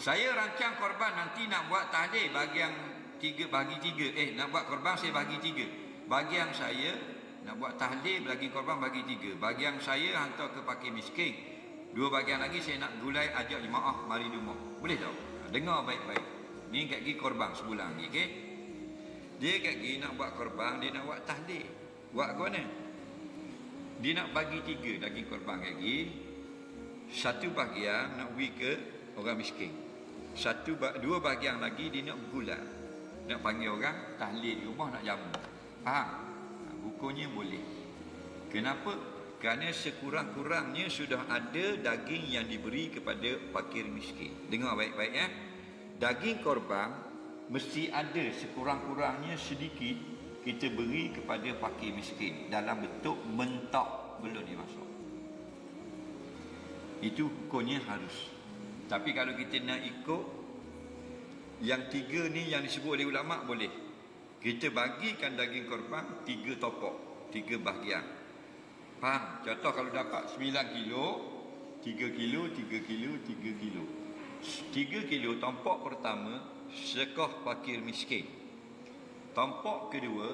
Saya rancang korban nanti nak buat tahlil bagi yang bagi tiga. Nak buat korban saya bagi tiga. Bagi yang saya nak buat tahlil bagi korban bagi tiga. Bagi yang saya hantar ke fakir miskin. Dua bagian lagi saya nak gulai ajak jemaah mari di rumah. Boleh tak? Dengar baik-baik. Ni kat gigi korban sebulan ni, okey? Dia kat gigi nak buat korban, dia nak buat tahlil. Buat ke mana? Dia nak bagi tiga daging korban kat gigi. Satu bahagian nak beri ke orang miskin. Dua bahagian lagi dia nak gulai. Nak panggil orang tahlil di rumah nak jamu. Faham? Hukumnya boleh. Kenapa? Kerana sekurang-kurangnya sudah ada daging yang diberi kepada fakir miskin. Dengar baik-baik ya. Daging korban mesti ada sekurang-kurangnya sedikit kita beri kepada fakir miskin dalam bentuk mentok belum dimasak. Itu hukumnya harus. Tapi kalau kita nak ikut yang tiga ni yang disebut oleh ulama boleh. Kita bagikan daging korban 3 topok, 3 bahagian. Faham? Contoh kalau dapat 9 kilo, 3 kilo, 3 kilo, 3 kilo. 3 kilo tompok pertama sedekah fakir miskin. Tompok kedua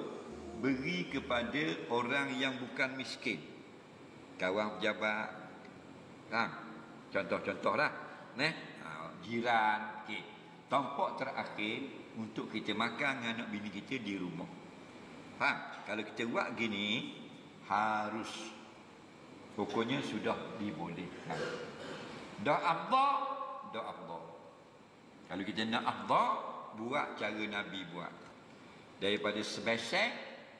beri kepada orang yang bukan miskin. Kawan pejabat. Faham? Contoh-contoh lah. Jiran. Okay. Tompok terakhir untuk kita makan dengan anak bini kita di rumah. Faham? Kalau kita buat gini, harus. Pokoknya sudah dibolehkan. Dah afdal, dah afdal. Kalau kita nak afdal, buat cara Nabi buat. Daripada sebesar,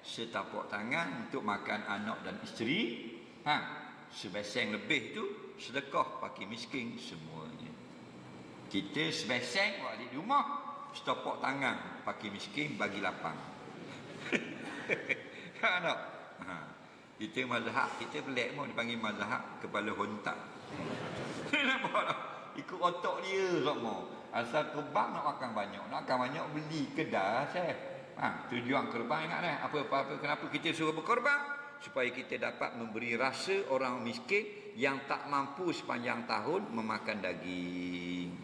setapak tangan untuk makan anak dan isteri. Sebesar lebih tu sedekah fakir miskin semuanya. Kita sebesar buat di rumah, setapak tangan fakir miskin bagi lapang. Kan tak? Kita mazhab, kita pelik mau dipanggil mazhab kepala hontak. Nampak tak? Ikut otak dia semua. Asal korban nak makan banyak, nak makan banyak beli kedai saya. Tujuan korban ingat dah. Apa-apa kenapa kita suruh berkorban? Supaya kita dapat memberi rasa orang miskin yang tak mampu sepanjang tahun memakan daging.